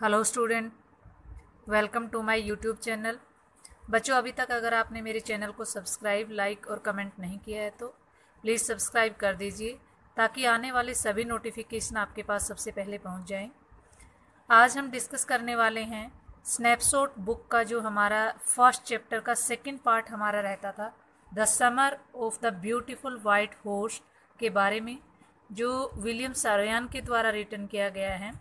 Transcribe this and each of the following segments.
Hello student, welcome to my YouTube channel. बच्चों, अभी तक अगर आपने मेरे चैनल को सब्सक्राइब, लाइक और कमेंट नहीं किया है तो प्लीज़ सब्सक्राइब कर दीजिए ताकि आने वाले सभी नोटिफिकेशन आपके पास सबसे पहले पहुंच जाएं। आज हम डिस्कस करने वाले हैं स्नैपशॉट बुक का जो हमारा फर्स्ट चैप्टर का सेकंड पार्ट हमारा रहता था, the summer of the beautiful white horse के बारे में, जो विलियम सारोयान के द्वारा रिटन किया गया है।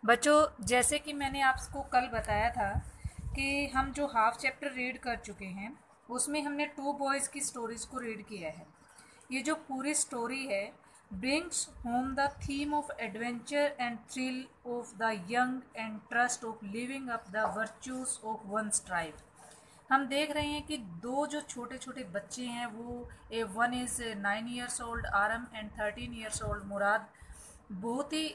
बच्चों, जैसे कि मैंने आपको कल बताया था कि हम जो हाफ चैप्टर रीड कर चुके हैं उसमें हमने टू बॉयज़ की स्टोरीज को रीड किया है। ये जो पूरी स्टोरी है brings home the theme of adventure and thrill of the young and trust of living up the virtues of one's tribe. हम देख रहे हैं कि दो जो छोटे छोटे बच्चे हैं वो one is 9 years old Aram and 13 years old Murad, बहुत ही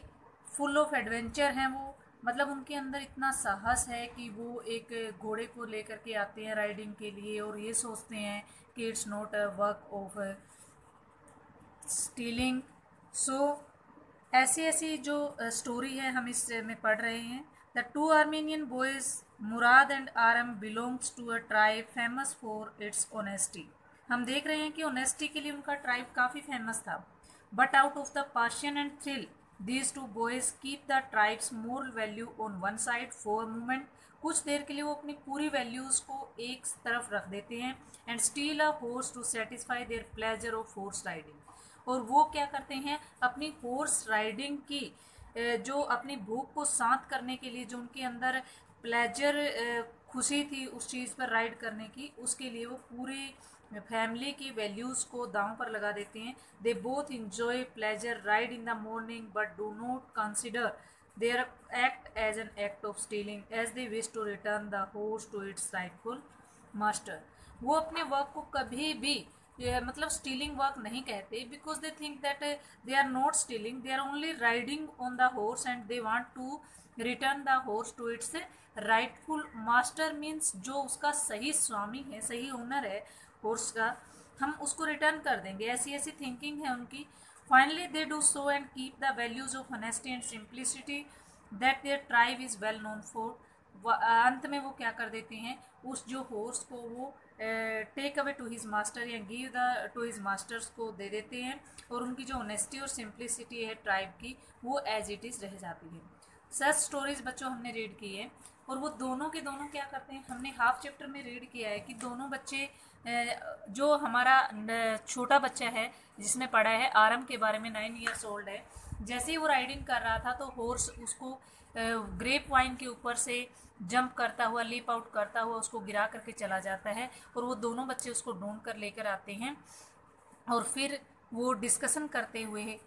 फुल ऑफ एडवेंचर हैं वो। मतलब उनके अंदर इतना साहस है कि वो एक घोड़े को लेकर के आते हैं राइडिंग के लिए और ये सोचते हैं कि it's not a work of stealing. So ऐसी ऐसी जो स्टोरी है हम इसमें पढ़ रहे हैं। The two Armenian boys Murad and Aram belongs to a tribe famous for its honesty. हम देख रहे हैं कि ऑनेस्टी के लिए उनका ट्राइब काफ़ी फेमस था। But out of the passion and thrill these two boys keep the tribe's moral value on one side for a moment। कुछ देर के लिए वो अपनी पूरी वैल्यूज़ को एक तरफ रख देते हैं and steal a horse to satisfy their pleasure of horse riding. और वो क्या करते हैं, अपनी हॉर्स राइडिंग की जो अपनी भूख को शांत करने के लिए, जो उनके अंदर प्लेजर खुशी थी उस चीज़ पर राइड करने की, उसके लिए वो पूरी फैमिली की वैल्यूज़ को दांव पर लगा देते हैं। They both enjoy pleasure ride in the morning but do not consider their act as an act of stealing as they wish to return the horse to its rightful master. वो अपने work को कभी भी मतलब stealing work नहीं कहते, because they think that they are not stealing, they are only riding on the horse and they want to return the horse to its rightful master. Means जो उसका सही स्वामी है, सही ओनर है हॉर्स का, हम उसको रिटर्न कर देंगे, ऐसी ऐसी थिंकिंग है उनकी। Finally they do so and keep the values of honesty and simplicity that their tribe is well known for. अंत में वो क्या कर देते हैं, उस जो हॉर्स को वो take away to his master या give the to his masters को दे देते हैं, और उनकी जो ऑनेस्टी और सिंप्लिसिटी है ट्राइब की वो एज इट इज़ रह जाती है। सच स्टोरीज बच्चों हमने रीड की है, और वो दोनों के दोनों क्या करते हैं, हमने हाफ चैप्टर में रीड किया है कि दोनों बच्चे, जो हमारा छोटा बच्चा है जिसने पढ़ा है आरम के बारे में, 9 years ओल्ड है, जैसे ही वो राइडिंग कर रहा था तो हॉर्स उसको ग्रेप वाइन के ऊपर से जंप करता हुआ, लीप आउट करता हुआ उसको गिरा करके चला जाता है, और वो दोनों बच्चे उसको ढूंढ कर लेकर आते हैं, और फिर वो डिस्कशन करते हुए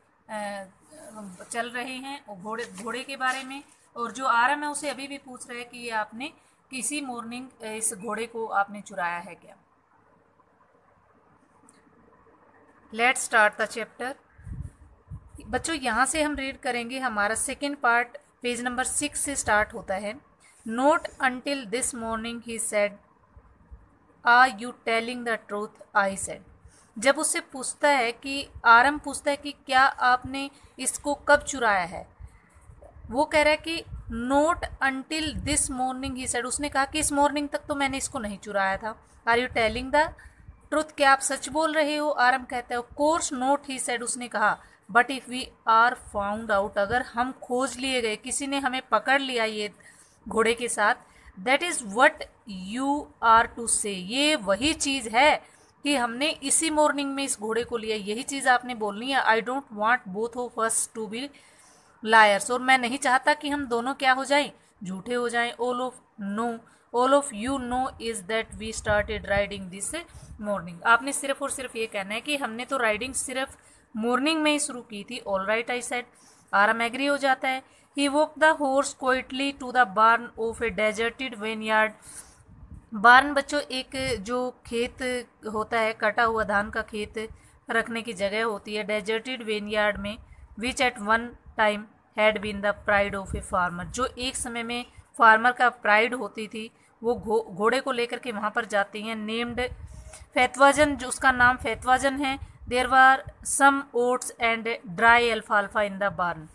चल रहे हैं घोड़े के बारे में। और जो आरम है उसे अभी भी पूछ रहा है कि ये आपने किसी मॉर्निंग इस घोड़े को आपने चुराया है क्या। Let's start the chapter. बच्चों, यहाँ से हम रीड करेंगे, हमारा सेकेंड पार्ट पेज नंबर 6 से स्टार्ट होता है। Not until this morning he said are you telling the truth, I said. जब उससे पूछता है कि आरम पूछता है कि क्या आपने इसको कब चुराया है, वो कह रहा है कि note until this morning he said. उसने कहा कि इस मॉर्निंग तक तो मैंने इसको नहीं चुराया था। Are you telling the truth, क्या आप सच बोल रहे हो, आरम कहता है। Of course not he said, उसने कहा। But if we are found out, अगर हम खोज लिए गए, किसी ने हमें पकड़ लिया ये घोड़े के साथ, that is what you are to say, ये वही चीज़ है कि हमने इसी मॉर्निंग में इस घोड़े को लिया, यही चीज़ आपने बोलनी है। I don't want both of us to be liars, और मैं नहीं चाहता कि हम दोनों क्या हो जाएं, झूठे हो जाएं। All of you know is that we started riding this morning. आपने सिर्फ और सिर्फ ये कहना है कि हमने तो राइडिंग सिर्फ मॉर्निंग में ही शुरू की थी। All right, I said. Aram agree हो जाता है। He walk the horse quietly to the barn of a deserted vineyard. Barn बच्चों एक जो खेत होता है, कटा हुआ धान का खेत रखने की जगह होती है, डेजर्टेड वेनयार्ड में, which at one time had been the pride of a farmer, जो एक समय में फार्मर का प्राइड होती थी, वो घोड़े को लेकर के वहाँ पर जाती हैं। नेम्ड फैतवाजन, जो उसका नाम फैतवाजन है। There were some oats and dry अल्फाल्फा इन द बार्न।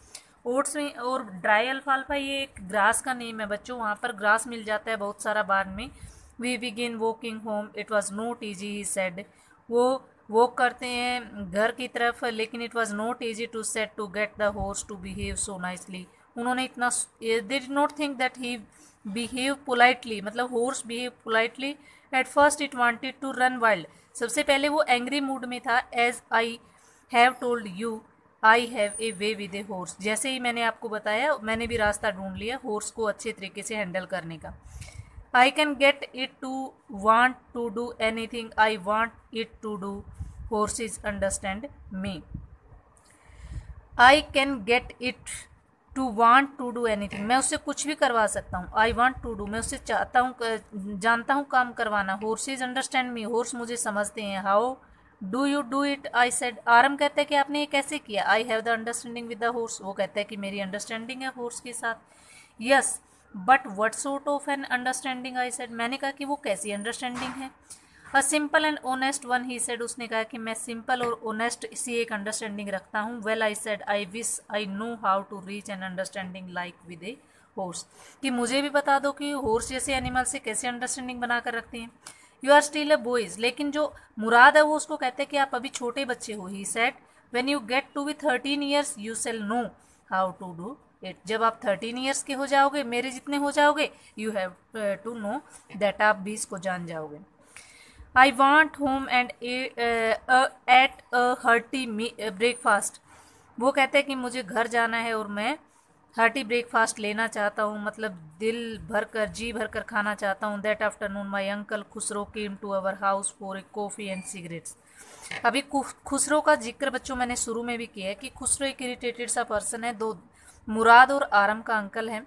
ओट्स में और ड्राई अल्फाल्फा ये एक ग्रास का नेम है बच्चों, वहाँ पर ग्रास मिल जाता है बहुत सारा बाद में। We begin walking home, it was not easy he said. वो वॉक करते हैं घर की तरफ, लेकिन it was not easy to set to get the horse to behave so nicely. उन्होंने इतना, they did not think that he behave politely, मतलब horse behave politely. At first it wanted to run wild, सबसे पहले वो angry mood में था। As I have told you I have a way with a horse, जैसे ही मैंने आपको बताया मैंने भी रास्ता ढूंढ लिया हॉर्स को अच्छे तरीके से हैंडल करने का। I can get it to want to do anything I want it to do, horses understand me. I can get it to want to do anything, मैं उससे कुछ भी करवा सकता हूँ। आई वांट टू डू, मैं उससे चाहता हूँ, जानता हूँ काम करवाना। हॉर्सेस अंडरस्टैंड मी, हॉर्स मुझे समझते हैं। How do you do it I said, Aram कहता है कि आपने ये कैसे किया। I have the understanding with the horse, वो कहता है कि मेरी अंडरस्टैंडिंग है हॉर्स के साथ। Yes but what sort of an understanding I said, मैंने कहा कि वो कैसी अंडरस्टैंडिंग है। A simple and honest one he said, उसने कहा कि मैं सिंपल और ऑनेस्ट सी एक अंडरस्टैंडिंग रखता हूँ। Well I said I wish I know how to reach an understanding like with a horse, कि मुझे भी बता दो कि हॉर्स जैसे एनिमल से कैसे अंडरस्टैंडिंग बनाकर रखते हैं। You are still a boys, लेकिन जो मुराद है वो उसको कहते हैं कि आप अभी छोटे बच्चे हो। He said when you get to be 13 years you shall know how to do it, जब आप 13 ईयर्स के हो जाओगे, मेरे जितने हो जाओगे, you have to know that, आप भी इसको जान जाओगे। I went home and ate a hearty breakfast, वो कहते हैं कि मुझे घर जाना है और मैं हार्टी ब्रेकफास्ट लेना चाहता हूँ, मतलब दिल भर कर जी भर कर खाना चाहता हूँ। That afternoon my uncle Khosrove came to our house for a coffee and cigarettes. अभी खुसरो का जिक्र बच्चों मैंने शुरू में भी किया है कि खुसरो एक इरिटेटेड सा पर्सन है। दो मुराद और आरम का अंकल है,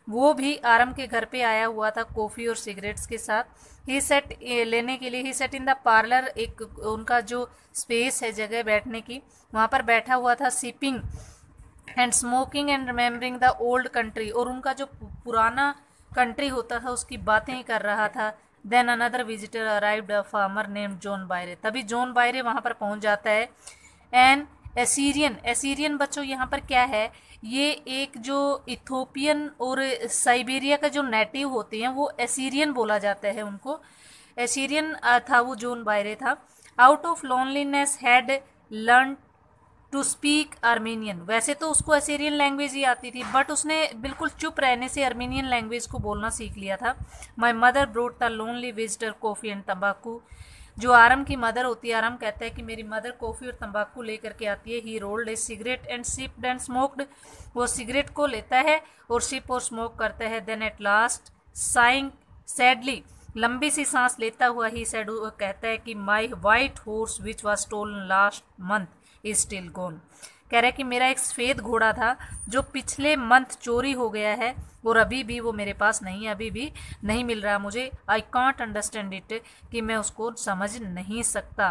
वो भी आरम के घर पे आया हुआ था कॉफ़ी और सिगरेट्स के साथ। ही सेट लेने के लिए, ही सेट इन द पार्लर, एक उनका जो स्पेस है जगह बैठने की, वहाँ पर बैठा हुआ था sipping and smoking and remembering the old country, और उनका जो पुराना कंट्री होता था उसकी बातें कर रहा था। Then another visitor arrived, a farmer named John Byro, तभी जॉन बायरे वहाँ पर पहुँच जाता है। एन एसीरियन, एसीरियन बच्चों यहाँ पर क्या है, ये एक जो इथोपियन और साइबेरिया का जो नेटिव होते हैं वो एसीरियन बोला जाता है उनको। एसीरियन था वो, जॉन बायरे था। Out of loneliness had learn to speak Armenian, वैसे तो उसको असीरियन लैंग्वेज ही आती थी, बट उसने बिल्कुल चुप रहने से आर्मेनियन लैंग्वेज को बोलना सीख लिया था। My mother brought the lonely visitor coffee and तम्बाकू, जो आरम की मदर होती है, आरम कहता है कि मेरी मदर कॉफ़ी और तंबाकू लेकर के आती है। He rolled a cigarette and sipped and smoked, वो सिगरेट को लेता है और सिप और स्मोक करता है। Then at last sighing sadly, लंबी सी सांस लेता हुआ ही सेड, कहता है कि my white horse which was stolen last month is still gone, कह रहा है कि मेरा एक सफ़ेद घोड़ा था जो पिछले मंथ चोरी हो गया है और अभी भी वो मेरे पास नहीं है, अभी भी नहीं मिल रहा मुझे। आई कॉन्ट अंडरस्टैंड इट, कि मैं उसको समझ नहीं सकता।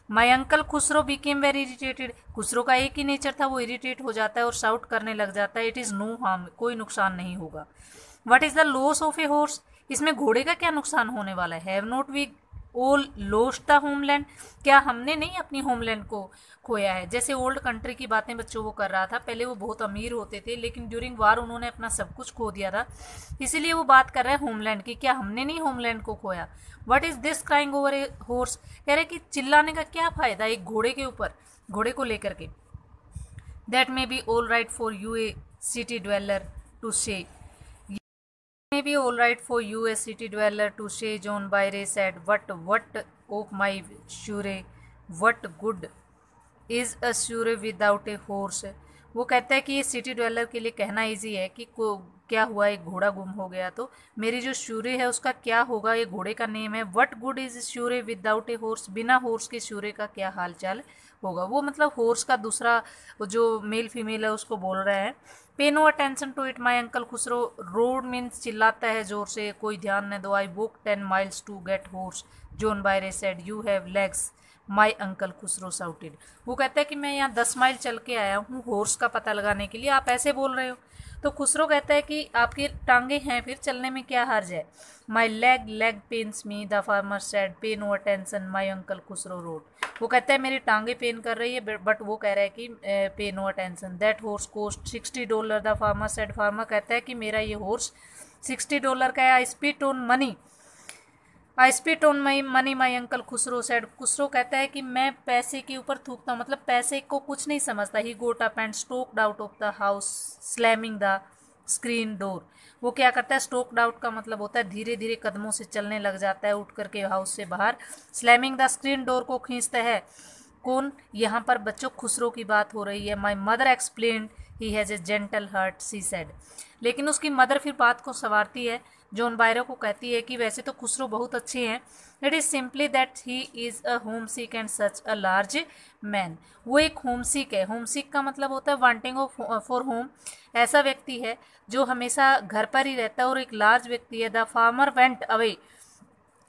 माई uncle Khusro became very irritated, Khusro का एक ही नेचर था, वो इरिटेट हो जाता है और शाउट करने लग जाता है। इट इज़ नो हार्म, कोई नुकसान नहीं होगा। What is the loss of a horse, इसमें घोड़े का क्या नुकसान होने वाला है। Have not we all lost the homeland, क्या हमने नहीं अपनी होमलैंड को खोया है। जैसे ओल्ड कंट्री की बातें बच्चों वो कर रहा था, पहले वो बहुत अमीर होते थे लेकिन ड्यूरिंग वार उन्होंने अपना सब कुछ खो दिया था, इसीलिए वो बात कर रहा है होमलैंड की, क्या हमने नहीं होमलैंड को खोया। What is this crying over a horse, कह रहे कि चिल्लाने का क्या फायदा एक घोड़े के ऊपर, घोड़े को लेकर के। That may be all right for you a city dweller to say, may be all right for you a city dweller to say, John Byre said, what of my sure, what good is a sure without a horse। वो कहता है कि ये city dweller के लिए कहना easy है कि क्या हुआ, एक घोड़ा गुम हो गया तो मेरी जो शूरे है उसका क्या होगा, ये घोड़े का नेम है। What good is surrey without a horse, बिना हॉर्स के शूरे का क्या हाल चाल होगा। वो मतलब हॉर्स का दूसरा जो मेल फीमेल है उसको बोल रहा है। Pay no attention to it my uncle Khosrove rode means चिल्लाता है जोर से, कोई ध्यान न दो। I walk 10 miles to get horse, John Byro said, you have legs my uncle Khosrove shouted. वो कहता है कि मैं यहाँ 10 माइल चल के आया हूँ हॉर्स का पता लगाने के लिए, आप ऐसे बोल रहे हो। तो खुसरो कहता है कि आपकी टांगे हैं फिर चलने में क्या हर्ज है। My leg pains me, the farmer said, pay no attention my uncle Khosrove roared. वो कहता है मेरी टांगे पेन कर रही है, बट वो कह रहा है कि pay no attention. That horse cost $60, the farmer said. Farmer कहता है कि मेरा ये हॉर्स $60 का है। I spit on money, I spit on my money my uncle Khosrove said. Khosrove कहता है कि मैं पैसे के ऊपर थूकता हूँ, मतलब पैसे को कुछ नहीं समझता। He got up and stalked out of the house slamming the screen door. वो क्या करता है, स्टोक्ड आउट का मतलब होता है धीरे धीरे कदमों से चलने लग जाता है उठ करके हाउस से बाहर। स्लैमिंग द स्क्रीन डोर को खींचता है कौन, यहाँ पर बच्चों खुसरो की बात हो रही है। My mother explained he has a gentle heart, she said. लेकिन उसकी मदर फिर बात को संवारती है, जॉन बायरो को कहती है कि वैसे तो खुसरो बहुत अच्छे हैं, it is simply that he is a home sick and such a large man. वो एक होम सिक है। होम सिक का मतलब होता है वांटिंग फॉर होम, ऐसा व्यक्ति है जो हमेशा घर पर ही रहता है और एक लार्ज व्यक्ति है। The farmer went away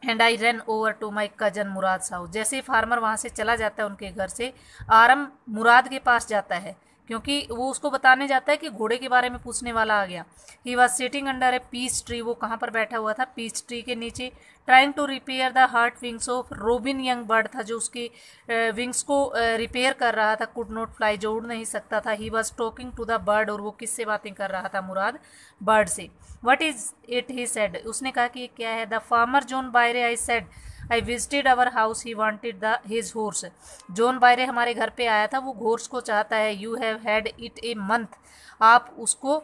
and I ran over to my cousin Mourad house. जैसे ही फार्मर वहाँ से चला जाता है उनके घर से, आरम मुराद के पास जाता है क्योंकि वो उसको बताने जाता है कि घोड़े के बारे में पूछने वाला आ गया। He was sitting under a peach tree, वो कहाँ पर बैठा हुआ था, पीच ट्री के नीचे। Trying to repair the hurt wings of robin young bird था जो उसकी विंग्स को रिपेयर कर रहा था। कुड नॉट फ्लाई, जो उड़ नहीं सकता था। He was talking to the bird, और वो किससे बातें कर रहा था, मुराद बर्ड से। What is it, he said, उसने कहा कि ये क्या है। The farmer John Byro, I said I visited our house, he wanted the his horse. John Byro हमारे घर पे आया था, वो घोर्स को चाहता है। You have had it a month, आप उसको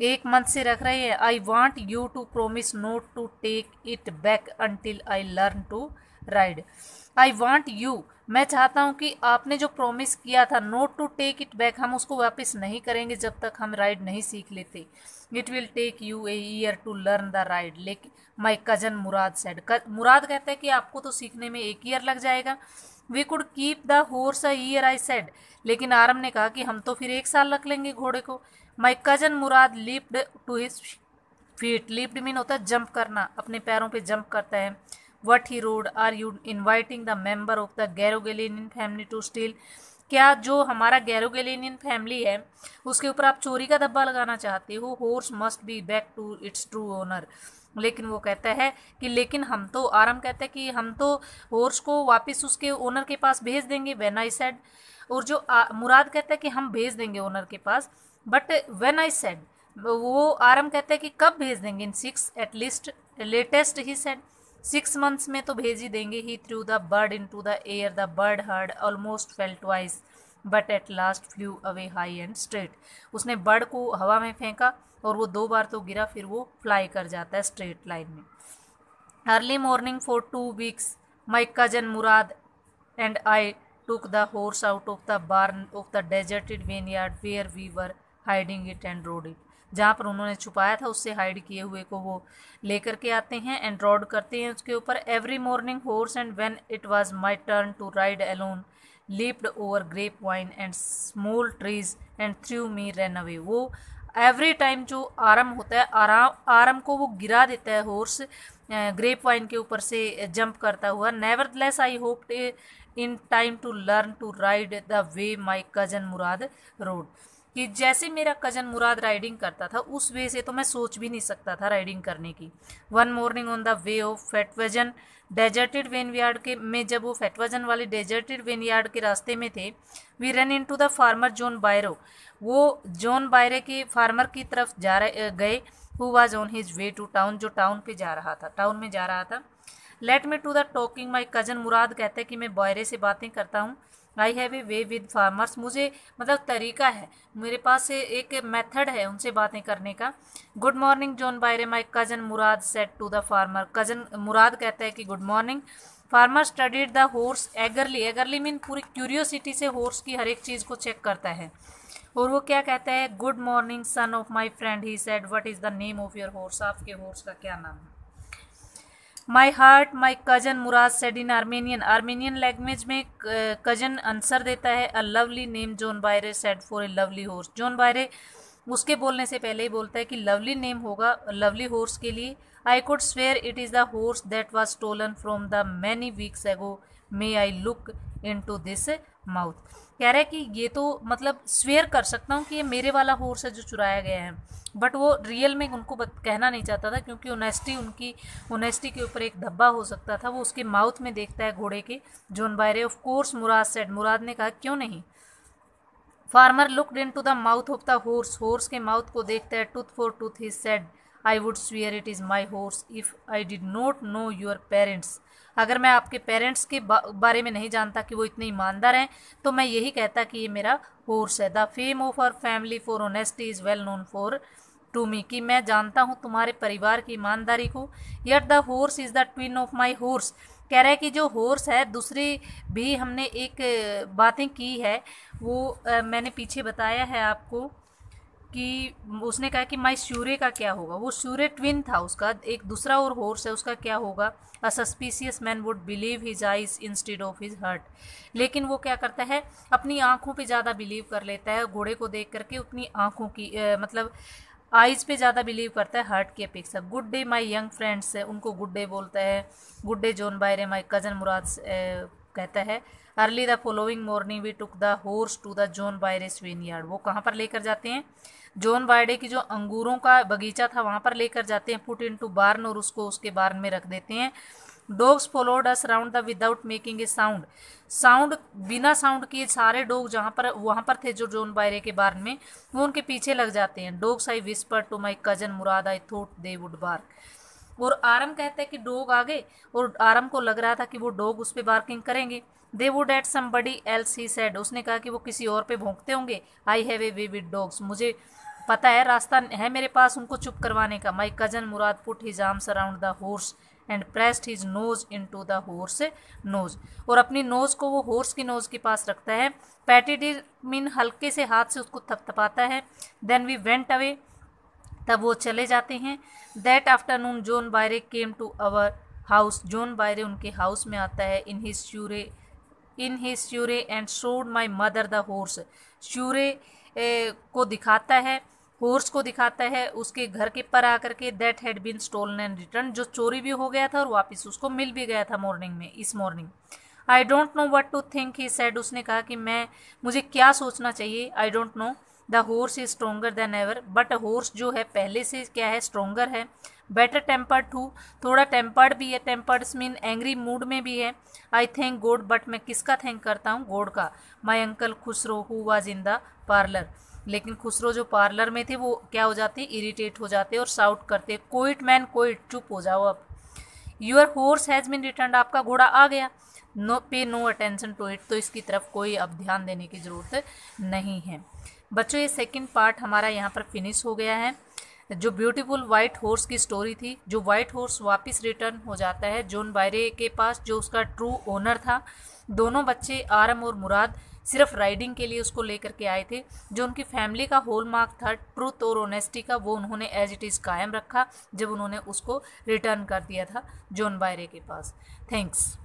1 मंथ से रख रहे हैं। I want you to promise not to take it back until I learn to ride. I want you, मैं चाहता हूँ कि आपने जो प्रॉमिस किया था, not to take it back, हम उसको वापस नहीं करेंगे जब तक हम राइड नहीं सीख लेते। It will take you a year to learn the ride, लेकिन माई कजन मुराद सेड। मुराद कहता है कि आपको तो सीखने में 1 ईयर लग जाएगा। We could keep the horse a year, I said, लेकिन आरम ने कहा कि हम तो फिर 1 साल रख लेंगे घोड़े को। My cousin Mourad leaped to his feet, leaped mean होता है जंप करना, अपने पैरों पे जंप करता है। What he roared, are you inviting the member of the Garoghlanian family to steal, क्या जो हमारा गैरोगेलिनियन फैमिली है उसके ऊपर आप चोरी का धब्बा लगाना चाहते हो। Horse must be back to its true owner, लेकिन वो कहता है कि लेकिन हम तो, आराम कहता है कि हम तो हॉर्स को वापस उसके ओनर के पास भेज देंगे। व्हेन आई सेड, और जो मुराद कहता है कि हम भेज देंगे ओनर के पास, बट व्हेन आई सेड, वो आराम कहता है कि कब भेज देंगे, in 6 at least latest, he said 6 months में तो भेज ही देंगे। He threw the bird into the air, the bird hurried almost fell twice but at last flew away high and straight. उसने बर्ड को हवा में फेंका और वो 2 बार तो गिरा, फिर वो फ्लाई कर जाता है स्ट्रेट लाइन में। Early morning for 2 weeks my cousin Murad and I took the horse out of the barn of the deserted vineyard where we were hiding it and rode it। जहाँ पर उन्होंने छुपाया था उससे हाइड किए हुए को वो लेकर के आते हैं एंड रोड करते हैं उसके ऊपर। Every morning horse and when it was my turn to ride alone leaped over grape vine and small trees and threw me ran away. वो एवरी टाइम जो आरम होता है, आरम को वो गिरा देता है हॉर्स ग्रेप वाइन के ऊपर से जंप करता हुआ। Nevertheless I hoped in time to learn to ride the way my cousin Mourad rode, कि जैसे मेरा कजन मुराद राइडिंग करता था उस वे से तो मैं सोच भी नहीं सकता था राइडिंग करने की। One morning on the way of Fetvajian deserted vineyard के में, जब वो फेटवजन वाले डेजर्टेड वेनयार्ड के रास्ते में थे, we run into the farmer John Byro, वो जॉन बायरे के फार्मर की तरफ जा रहे गए। Who was on his way to town, जो टाउन पे जा रहा था, टाउन में जा रहा था। Let me to the talking my cousin, Murad कहते हैं कि मैं बायरे से बातें करता हूँ। I have a way with farmers, मुझे मतलब तरीका है, मेरे पास एक मेथड है उनसे बातें करने का। Good morning John Baire my cousin Murad said to the farmer, cousin मुराद कहता है कि good morning. Farmer studied the horse eagerly, eagerly mean पूरी क्यूरियोसिटी से हॉर्स की हर एक चीज़ को चेक करता है। और वो क्या कहता है, good morning son of my friend, he said what is the name of your horse, आपके हॉर्स का क्या नाम है। My heart my cousin Murad said in Armenian, Armenian language में कजन आंसर देता है। A lovely name John Byro said for a lovely horse, John Byro उसके बोलने से पहले ही बोलता है कि लवली नेम होगा लवली हॉर्स के लिए। I could swear it is the horse that was stolen from the many weeks ago may I look into this mouth. कह रहा है कि ये तो मतलब स्वेयर कर सकता हूँ कि ये मेरे वाला हॉर्स है जो चुराया गया है, बट वो रियल में उनको कहना नहीं चाहता था, क्योंकि उनकी ऑनेस्टी के ऊपर एक धब्बा हो सकता था। वो उसके माउथ में देखता है घोड़े के। John Byre of course Murad said, Murad ने कहा क्यों नहीं। Farmer looked into the mouth of the horse, horse के माउथ को देखता है। Tooth for tooth he said I would swear it is my horse if I did not know your parents. अगर मैं आपके पेरेंट्स के बारे में नहीं जानता कि वो इतने ईमानदार हैं, तो मैं यही कहता कि ये मेरा हॉर्स है। The fame of our family for honesty is well known for to me, कि मैं जानता हूँ तुम्हारे परिवार की ईमानदारी को। Yet the horse is the twin of my horse. कह रहा है कि जो हॉर्स है, दूसरी भी हमने एक बातें की है, वो मैंने पीछे बताया है आपको कि उसने कहा कि माई श्यूरे का क्या होगा। वो श्यूरे ट्विन था, उसका एक दूसरा और हॉर्स है, उसका क्या होगा। A suspicious man would believe his eyes instead of his heart. लेकिन वो क्या करता है, अपनी आंखों पे ज़्यादा बिलीव कर लेता है घोड़े को देख करके, अपनी आंखों की मतलब आइज पे ज़्यादा बिलीव करता है हार्ट की अपेक्षा। Good day my young friends है, उनको गुड डे बोलता है। Good day John Baire my cousin मुराद कहता है। Early the following morning we took the horse to the John Byre swine yard. वो कहाँ पर लेकर जाते हैं, जॉन बायरे की जो अंगूरों का बगीचा था वहाँ पर लेकर जाते हैं। पुट इन टू बार्न, और उसको उसके बार्न में रख देते हैं। Dogs followed us round the without making a sound, sound बिना साउंड किए सारे डॉग जहाँ पर वहाँ पर थे जो जॉन बायरे के बार्न में, वो उनके पीछे लग जाते हैं। Dogs I whisper to my cousin Mourad I thought they would bark. और आरम कहता है कि डॉग आ गए, और आरम को लग रहा था कि वो डॉग उस पर बार्किंग करेंगे। They would at somebody else he said, उसने कहा कि वो किसी और पे भौंकते होंगे। आई have a way with dogs, मुझे पता है, रास्ता है मेरे पास उनको चुप करवाने का। My cousin Mourad put his arms around the horse and pressed his nose into the horse nose, और अपनी नोज को वो हॉर्स की नोज के पास रखता है। पैटेड मीन हल्के से हाथ से उसको थपथपाता है। देन वी वेंट अवे, तब वो चले जाते हैं। That afternoon John Byre came to our house, John Byre उनके हाउस में आता है। In his surrey and showed my mother the horse, surrey को दिखाता है, हॉर्स को दिखाता है उसके घर के पर आकर के। That had been stolen and return, जो चोरी भी हो गया था और वापस उसको मिल भी गया था मॉर्निंग में, इस morning. I don't know what to think he said, उसने कहा कि मुझे क्या सोचना चाहिए। I don't know. The horse is stronger than ever, but horse जो है पहले से क्या है, स्ट्रोंगर है। बेटर टेम्पर्ड टू, थोड़ा टेम्पर्ड भी है, टेम्पर्ड मीन एंग्री मूड में भी है। आई थैंक गॉड, बट मैं किसका थैंक करता हूँ, गॉड का। माई uncle Khusro who was in the parlour, लेकिन खुसरो जो पार्लर में थे वो क्या हो जाते, इरिटेट हो जाते और साउट करते, कोइट मैन कोइट, चुप हो जाओ अब। Your horse has been return, आपका घोड़ा आ गया। नो पे नो अटेंशन टू इट, तो इसकी तरफ कोई अब ध्यान देने की ज़रूरत नहीं है। बच्चों ये सेकंड पार्ट हमारा यहाँ पर फिनिश हो गया है। जो ब्यूटीफुल वाइट हॉर्स की स्टोरी थी, जो वाइट हॉर्स वापस रिटर्न हो जाता है जॉन बायरे के पास, जो उसका ट्रू ओनर था। दोनों बच्चे आरम और मुराद सिर्फ राइडिंग के लिए उसको लेकर के आए थे। जो उनकी फैमिली का हॉलमार्क था ट्रूथ और ऑनेस्टी का, वो उन्होंने एज इट इज़ कायम रखा जब उन्होंने उसको रिटर्न कर दिया था जॉन बायरे के पास। थैंक्स।